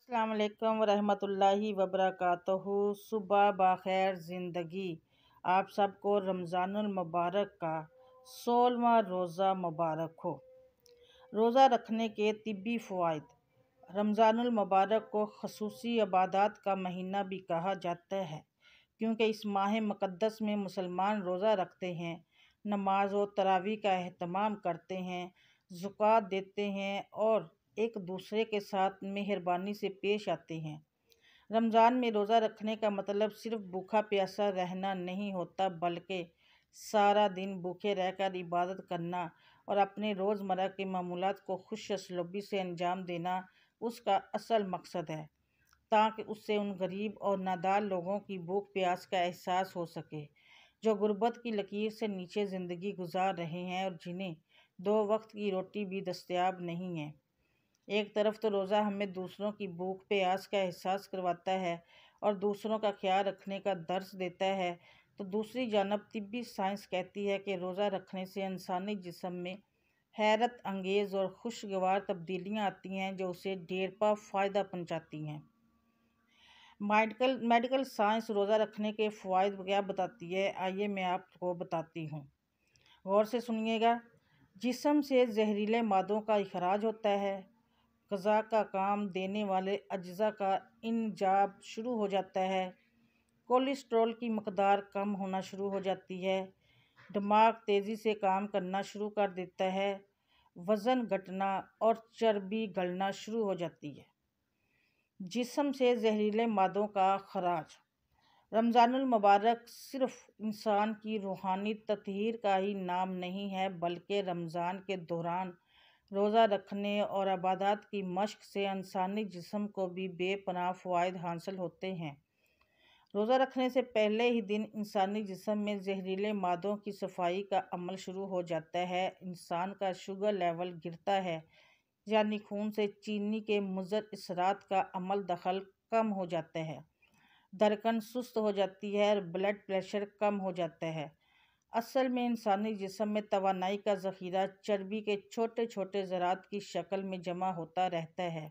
السلام علیکم ورحمۃ اللہ وبرکاتہ۔ صبح بخیر زندگی۔ آپ سب کو رمضان المبارک کا 16واں روزہ مبارک ہو۔ روزہ رکھنے کے طبی فوائد۔ رمضان المبارک کو خصوصی عبادات کا مہینہ بھی کہا جاتا ہے کیونکہ اس ماہ مقدس میں مسلمان روزہ رکھتے ہیں، نماز و تراویح کا اہتمام کرتے ہیں، زکوٰۃ دیتے ہیں اور ایک دوسرے کے ساتھ مہربانی سے پیش آتے ہیں۔ رمضان میں روزہ رکھنے کا مطلب صرف بھوکا پیاسا رہنا نہیں ہوتا بلکہ سارا دن بھوکے رہ کر عبادت کرنا اور اپنے روزمرہ کے معمولات کو خوش اسلوبی سے انجام دینا اس کا اصل مقصد ہے، تاکہ اس سے ان غریب اور نادار لوگوں کی بھوک پیاس کا احساس ہو سکے جو غربت کی لکیر سے نیچے زندگی گزار رہے ہیں اور جنہیں 2 وقت کی روٹی بھی دستیاب نہیں ہے۔ ایک طرف تو روزہ ہمیں دوسروں کی بھوک پیاس کا احساس کرواتا ہے اور دوسروں کا خیال رکھنے کا درس دیتا ہے، تو دوسری جانب طبی سائنس کہتی ہے کہ روزہ رکھنے سے انسانی جسم میں حیرت انگیز اور خوشگوار تبدیلیاں آتی ہیں جو اسے ڈھیرپا فائدہ پہنچاتی ہیں۔ میڈیکل سائنس روزہ رکھنے کے فوائد کیا بتاتی ہے، آئیے میں آپ کو بتاتی ہوں، غور سے سنیے گا۔ جسم سے زہریلے مادوں کا اخراج ہوتا ہے، غذا کا کام دینے والے اجزاء کا انجاب شروع ہو جاتا ہے، کولیسٹرول کی مقدار کم ہونا شروع ہو جاتی ہے، دماغ تیزی سے کام کرنا شروع کر دیتا ہے، وزن گھٹنا اور چربی گلنا شروع ہو جاتی ہے۔ جسم سے زہریلے مادوں کا خراج۔ رمضان المبارک صرف انسان کی روحانی تطہیر کا ہی نام نہیں ہے بلکہ رمضان کے دوران روزہ رکھنے اور عبادات کی مشق سے انسانی جسم کو بھی بے پناہ فوائد حاصل ہوتے ہیں۔ روزہ رکھنے سے پہلے ہی دن انسانی جسم میں زہریلے مادوں کی صفائی کا عمل شروع ہو جاتا ہے، انسان کا شوگر لیول گرتا ہے، یعنی خون سے چینی کے مضر اثرات کا عمل دخل کم ہو جاتا ہے، دھڑکن سست ہو جاتی ہے اور بلڈ پریشر کم ہو جاتا ہے۔ اصل میں انسانی جسم میں توانائی کا ذخیرہ چربی کے چھوٹے چھوٹے ذرات کی شکل میں جمع ہوتا رہتا ہے۔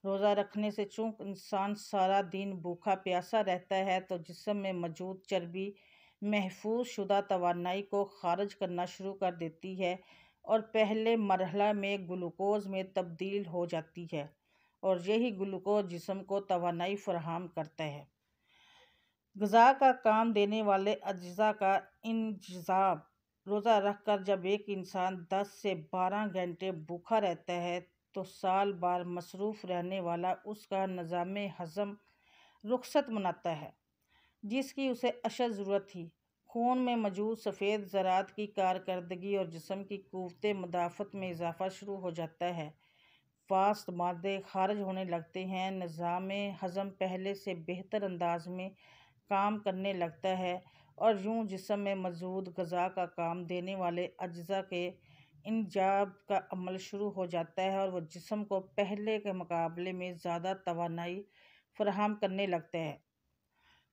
روزہ رکھنے سے چونکہ انسان سارا دن بھوکا پیاسا رہتا ہے تو جسم میں موجود چربی محفوظ شدہ توانائی کو خارج کرنا شروع کر دیتی ہے اور پہلے مرحلہ میں گلوکوز میں تبدیل ہو جاتی ہے، اور یہی گلوکوز جسم کو توانائی فراہم کرتا ہے۔ غذا کا کام دینے والے اجزاء کا انجذاب۔ روزہ رکھ کر جب ایک انسان 10 سے 12 گھنٹے بھوکا رہتا ہے تو سال بھر مصروف رہنے والا اس کا نظام ہضم رخصت مناتا ہے جس کی اسے اشد ضرورت تھی۔ خون میں موجود سفید ذرات کی کارکردگی اور جسم کی قوت مدافعت میں اضافہ شروع ہو جاتا ہے، فاسد مادے خارج ہونے لگتے ہیں، نظام ہضم پہلے سے بہتر انداز میں کام کرنے لگتا ہے اور یوں جسم میں موجود غذا کا کام دینے والے اجزاء کے انجاب کا عمل شروع ہو جاتا ہے اور وہ جسم کو پہلے کے مقابلے میں زیادہ توانائی فراہم کرنے لگتا ہے۔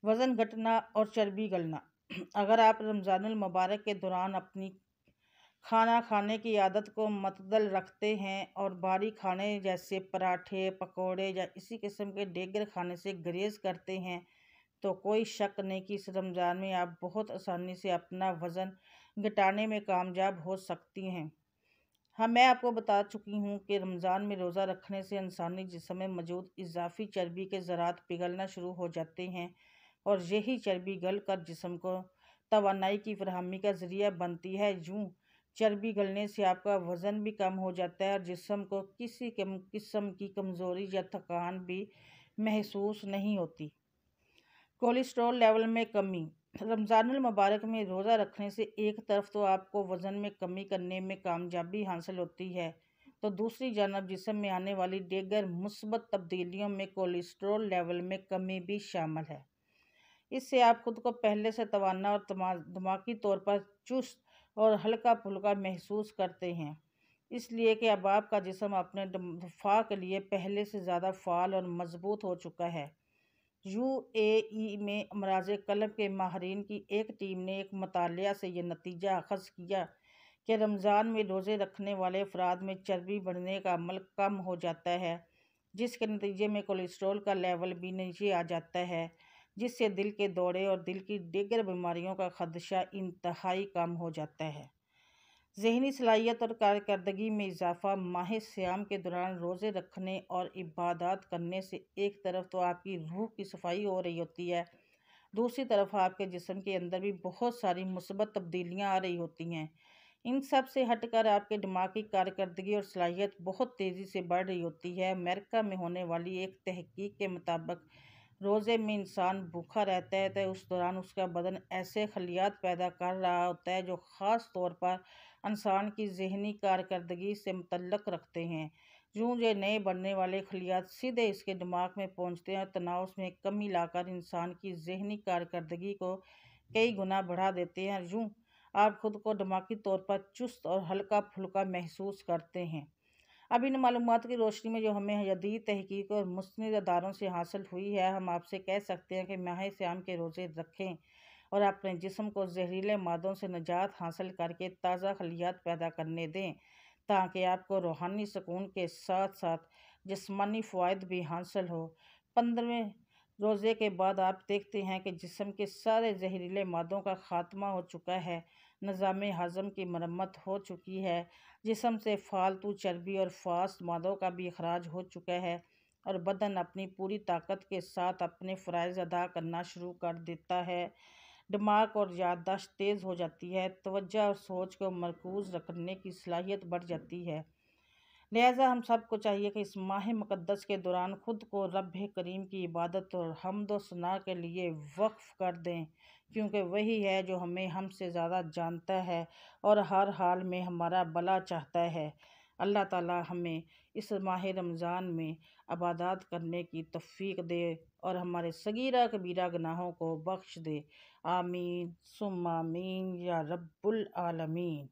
وزن گھٹنا اور چربی گلنا۔ اگر آپ رمضان المبارک کے دوران اپنی کھانا کھانے کی عادت کو معتدل رکھتے ہیں اور بھاری کھانے جیسے پراٹھے، پکوڑے یا اسی قسم کے دیگر کھانے سے گریز کرتے ہیں تو کوئی شک نہیں کہ اس رمضان میں آپ بہت آسانی سے اپنا وزن گھٹانے میں کامیاب ہو سکتی ہیں۔ میں آپ کو بتا چکی ہوں کہ رمضان میں روزہ رکھنے سے انسانی جسم میں موجود اضافی چربی کے ذرات پگھلنا شروع ہو جاتے ہیں اور یہی چربی گل کر جسم کو توانائی کی فراہمی کا ذریعہ بنتی ہے۔ یوں چربی گلنے سے آپ کا وزن بھی کم ہو جاتا ہے اور جسم کو کسی قسم کی کمزوری یا تھکان بھی محسوس نہیں ہوتی۔ کولیسٹرول لیول میں کمی۔ رمضان المبارک میں روزہ رکھنے سے ایک طرف تو آپ کو وزن میں کمی کرنے میں کامیابی حاصل ہوتی ہے تو دوسری جانب جسم میں آنے والی دیگر مثبت تبدیلیوں میں کولیسٹرول لیول میں کمی بھی شامل ہے۔ اس سے آپ خود کو پہلے سے توانا اور دماغی طور پر چست اور ہلکا پھلکا محسوس کرتے ہیں، اس لیے کہ اب آپ کا جسم اپنے دفاع کے لیے پہلے سے زیادہ فعال اور مضبوط ہو چکا ہے۔ UAE میں امراض قلب کے ماہرین کی ایک ٹیم نے ایک مطالعہ سے یہ نتیجہ اخذ کیا کہ رمضان میں روزے رکھنے والے افراد میں چربی بڑھنے کا عمل کم ہو جاتا ہے جس کے نتیجے میں کولیسٹرول کا لیول بھی نیچے آ جاتا ہے، جس سے دل کے دورے اور دل کی دیگر بیماریوں کا خدشہ انتہائی کم ہو جاتا ہے۔ ذہنی صلاحیت اور کارکردگی میں اضافہ ماہ صیام کے دوران روزے رکھنے اور عبادات کرنے سے ایک طرف تو آپ کی روح کی صفائی ہو رہی ہوتی ہے، دوسری طرف آپ کے جسم کے اندر بھی بہت ساری مثبت تبدیلیاں آ رہی ہوتی ہیں۔ ان سب سے ہٹ کر آپ کے دماغ کی کارکردگی اور صلاحیت بہت تیزی سے بڑھ رہی ہوتی ہے۔ امریکہ میں ہونے والی ایک تحقیق کے مطابق روزے میں انسان بھوکا رہتا ہے تو اس دوران اس کا بدن ایسے خلیات پیدا کر رہا ہوتا ہے جو خاص طور پر انسان کی ذہنی کارکردگی سے متعلق رکھتے ہیں۔ یوں یہ نئے بننے والے خلیات سیدھے اس کے دماغ میں پہنچتے ہیں اور تناؤ میں کمی لا کر انسان کی ذہنی کارکردگی کو کئی گنا بڑھا دیتے ہیں، اور یوں آپ خود کو دماغی طور پر چست اور ہلکا پھلکا محسوس کرتے ہیں۔ اب ان معلومات کی روشنی میں جو ہمیں جدید تحقیق اور مستند اداروں سے حاصل ہوئی ہے، ہم آپ سے کہہ سکتے ہیں کہ ماہ صیام کے روزے رکھیں اور اپنے جسم کو زہریلے مادوں سے نجات حاصل کر کے تازہ خلیات پیدا کرنے دیں، تاکہ آپ کو روحانی سکون کے ساتھ ساتھ جسمانی فوائد بھی حاصل ہو۔ 15ویں روزے کے بعد آپ دیکھتے ہیں کہ جسم کے سارے زہریلے مادوں کا خاتمہ ہو چکا ہے، نظام ہضم کی مرمت ہو چکی ہے، جسم سے فالتو چربی اور فاسد مادوں کا بھی اخراج ہو چکا ہے، اور بدن اپنی پوری طاقت کے ساتھ اپنے فرائض ادا کرنا شروع کر دیتا ہے۔ دماغ اور یادداشت تیز ہو جاتی ہے، توجہ اور سوچ کو مرکوز رکھنے کی صلاحیت بڑھ جاتی ہے۔ لہٰذا ہم سب کو چاہیے کہ اس ماہ مقدس کے دوران خود کو رب کریم کی عبادت اور حمد و ثنا کے لیے وقف کر دیں، کیونکہ وہی ہے جو ہمیں ہم سے زیادہ جانتا ہے اور ہر حال میں ہمارا بھلا چاہتا ہے۔ اللہ تعالی ہمیں اس ماہ رمضان میں عبادات کرنے کی توفیق دے اور ہمارے صغیرہ کبیرہ گناہوں کو بخش دے۔ آمین ثم آمین یا رب العالمین۔